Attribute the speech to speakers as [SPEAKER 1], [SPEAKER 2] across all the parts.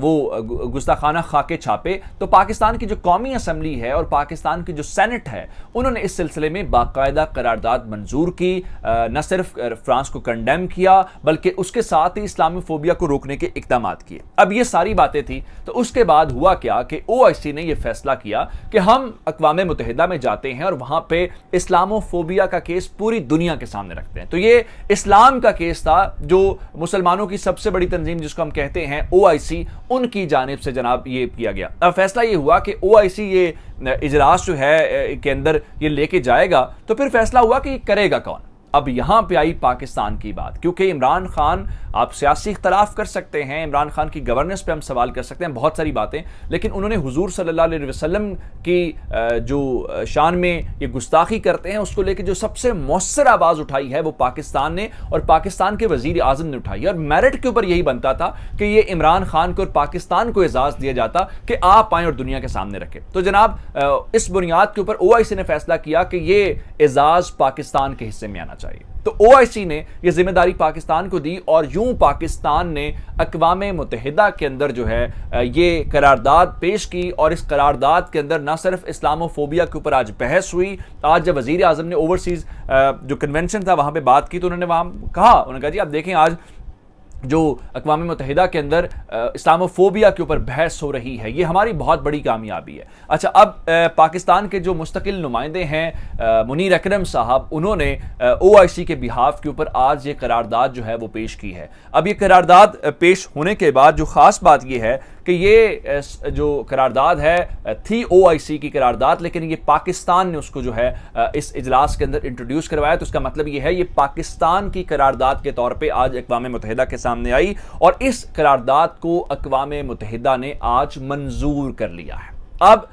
[SPEAKER 1] وہ گستاخانہ خاکے چھاپے تو پاکستان کی جو قومی اسمبلی ہے اور پاکستان کی جو سینٹ ہے انہوں نے اس سلسلے میں باقاعدہ قرارداد منظور کی، نہ صرف فرانس کو کنڈیم کیا بلکہ اس کے ساتھ ہی اسلامی فوبیا کو روکنے کے اقدامات کیے۔ اب یہ ساری باتیں تھیں تو اس کے بعد ہوا کیا کہ OIC نے یہ فیصلہ کیا کہ ہم اقوام متحدہ میں جاتے ہیں اور وہاں پہ اسلامو فوبیا کا کیس پوری دنیا کے سامنے رکھتے ہیں۔ تو یہ اسلام کا کیس تھا جو مسلمانوں کی سب سے بڑی تنظیم جس کو ہم کہتے ہیں OIC، ان کی جانب سے جناب یہ کیا گیا۔ اب فیصلہ یہ ہوا کہ OIC یہ اجلاس جو ہے کے اندر یہ لے کے جائے گا تو پھر فیصلہ ہوا کہ یہ کرے گا کون۔ اب یہاں پہ آئی پاکستان کی بات، کیونکہ عمران خان، آپ سیاسی اختلاف کر سکتے ہیں، عمران خان کی گورننس پہ ہم سوال کر سکتے ہیں، بہت ساری باتیں، لیکن انہوں نے حضور صلی اللہ علیہ وسلم کی جو شان میں یہ گستاخی کرتے ہیں اس کو لے کے جو سب سے مؤثر آواز اٹھائی ہے وہ پاکستان نے اور پاکستان کے وزیر اعظم نے اٹھائی ہے، اور میرٹ کے اوپر یہی بنتا تھا کہ یہ عمران خان کو اور پاکستان کو اعزاز دیا جاتا کہ آپ آئیں اور دنیا کے سامنے رکھیں۔ تو جناب اس بنیاد کے اوپر OIC نے فیصلہ کیا کہ یہ اعزاز پاکستان کے حصے میں آنا چاہیے۔ تو OIC نے یہ ذمہ داری پاکستان کو دی اور یوں پاکستان نے اقوام متحدہ کے اندر جو ہے یہ قرارداد پیش کی، اور اس قرارداد کے اندر نہ صرف اسلامو فوبیا کے اوپر آج بحث ہوئی، آج جب وزیر اعظم نے اوورسیز جو کنونشن تھا وہاں پہ بات کی تو انہوں نے وہاں کہا جی آپ دیکھیں آج جو اقوام متحدہ کے اندر اسلامو فوبیا کے اوپر بحث ہو رہی ہے، یہ ہماری بہت بڑی کامیابی ہے۔ اچھا، اب پاکستان کے جو مستقل نمائندے ہیں منیر اکرم صاحب، انہوں نے OIC کے بہاف کے اوپر آج یہ قرارداد جو ہے وہ پیش کی ہے۔ اب یہ قرارداد پیش ہونے کے بعد جو خاص بات یہ ہے کہ یہ جو قرارداد ہے تھی OIC کی قرارداد، لیکن یہ پاکستان نے اس کو جو ہے اس اجلاس کے اندر انٹروڈیوس کروایا، تو اس کا مطلب یہ ہے یہ پاکستان کی قرارداد کے طور پہ آج اقوام متحدہ کے سامنے آئی، اور اس قرارداد کو اقوام متحدہ نے آج منظور کر لیا ہے۔ اب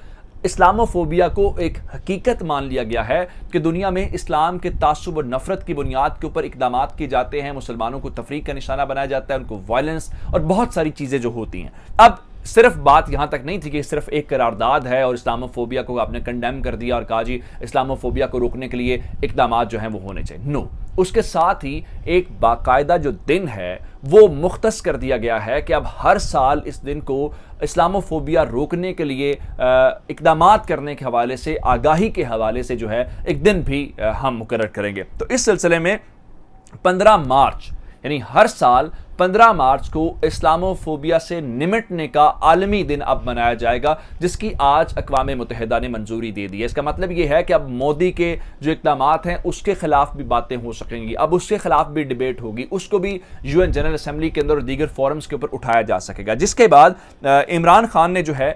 [SPEAKER 1] اسلامو فوبیا کو ایک حقیقت مان لیا گیا ہے کہ دنیا میں اسلام کے تعصب اور نفرت کی بنیاد کے اوپر اقدامات کیے جاتے ہیں، مسلمانوں کو تفریق کا نشانہ بنایا جاتا ہے، ان کو وائلنس اور بہت ساری چیزیں جو ہوتی ہیں۔ اب صرف بات یہاں تک نہیں تھی کہ صرف ایک قرارداد ہے اور اسلامو فوبیا کو آپ نے کنڈیم کر دیا اور کہا جی اسلامو فوبیا کو روکنے کے لیے اقدامات جو ہیں وہ ہونے چاہیے، نو، اس کے ساتھ ہی ایک باقاعدہ جو دن ہے وہ مختص کر دیا گیا ہے کہ اب ہر سال اس دن کو اسلامو فوبیا روکنے کے لیے اقدامات کرنے کے حوالے سے، آگاہی کے حوالے سے جو ہے ایک دن بھی ہم مقرر کریں گے۔ تو اس سلسلے میں 15 مارچ یعنی ہر سال 15 مارچ کو اسلامو فوبیا سے نمٹنے کا عالمی دن اب منایا جائے گا، جس کی آج اقوام متحدہ نے منظوری دے دی ہے۔ اس کا مطلب یہ ہے کہ اب مودی کے جو اقدامات ہیں اس کے خلاف بھی باتیں ہو سکیں گی، اب اس کے خلاف بھی ڈیبیٹ ہوگی، اس کو بھی UN جنرل اسمبلی کے اندر اور دیگر فورمز کے اوپر اٹھایا جا سکے گا، جس کے بعد عمران خان نے جو ہے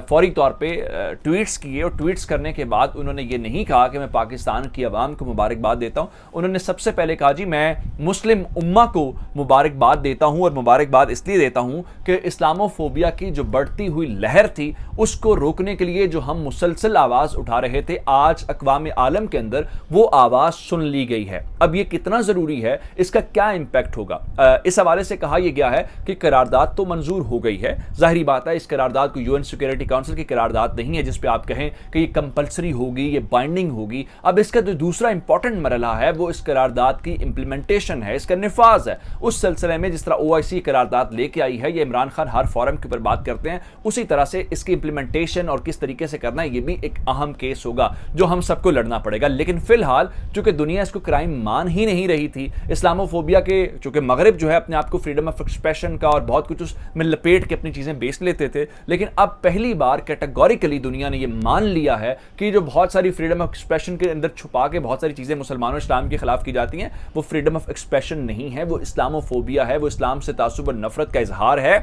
[SPEAKER 1] فوری طور پہ ٹویٹس کیے، اور ٹویٹس کرنے کے بعد انہوں نے یہ نہیں کہا کہ میں پاکستان کی عوام کو مبارکباد دیتا ہوں، انہوں نے سب سے پہلے کہا جی میں مسلم امہ کو مبارکباد دیتا ہوں، اور مبارکباد اس لیے دیتا ہوں کہ اسلامو فوبیا کی جو بڑھتی ہوئی لہر تھی اس کو روکنے کے لیے جو ہم مسلسل آواز اٹھا رہے تھے، آج اقوام عالم کے اندر وہ آواز سن لی گئی ہے۔ اب یہ کتنا ضروری ہے، اس کا کیا امپیکٹ ہوگا، اس حوالے سے کہا یہ گیا ہے کہ قرارداد تو منظور ہو گئی ہے، ظاہری بات ہے اس قرارداد کو UN سیکورٹی کونسل کی قرارداد نہیں ہے جس پہ آپ کہیں کہ یہ کمپلسری ہوگی، یہ بائنڈنگ ہوگی۔ اب اس کا جو دوسرا امپورٹنٹ مرحلہ ہے وہ اس قرارداد کی امپلیمنٹیشن ہے، اس کا نفاذ ہے۔ اس سلسلے میں جس طرح OIC قرارداد لے کے آئی ہے، یہ عمران خان ہر فورم کے اوپر بات کرتے ہیں، اسی طرح سے اس کی امپلیمنٹیشن اور کس طریقے سے کرنا ہے یہ بھی ایک اہم کیس ہوگا جو ہم سب کو لڑنا پڑے گا۔ لیکن فی الحال چونکہ دنیا اس کو کرائم مان ہی نہیں رہی تھی، اسلامو فوبیا کے چونکہ مغرب جو ہے اپنے آپ کو فریڈم آف ایکسپریشن کا اور بہت کچھ اس میں لپیٹ کے اپنی چیزیں بیچ لیتے تھے، لیکن اب پہلی بار کیٹیگوریکلی دنیا نے یہ مان لیا ہے کہ جو بہت ساری فریڈم آف ایکسپریشن کے اندر چھپا کے بہت ساری چیزیں مسلمانوں اسلام کے خلاف کی جاتی ہیں، وہ فریڈم آف ایکسپریشن نہیں ہے، وہ اسلامو فوبیا ہے، وہ اسلام سے تعصب اور نفرت کا اظہار ہے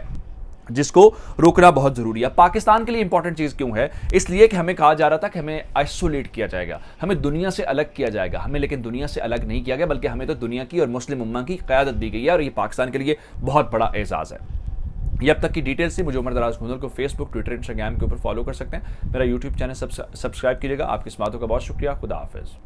[SPEAKER 1] جس کو روکنا بہت ضروری ہے۔ پاکستان کے لیے امپورٹنٹ چیز کیوں ہے؟ اس لیے کہ ہمیں کہا جا رہا تھا کہ ہمیں آئسولیٹ کیا جائے گا، ہمیں دنیا سے الگ کیا جائے گا، ہمیں لیکن دنیا سے الگ نہیں کیا گیا بلکہ ہمیں تو دنیا کی اور مسلم امہ کی قیادت دی گئی ہے، اور یہ پاکستان کے لیے بہت بڑا اعزاز ہے۔ یہ اب تک کی ڈیٹیلز تھی۔ مجھے عمر دراز گوندل کو فیس بک، ٹویٹر، انسٹاگرام کے اوپر فالو کر سکتے ہیں، میرا یوٹیوب چینل سبسکرائب کیجیے گا۔ آپ کی اس باتوں کا بہت شکریہ۔ خدا حافظ۔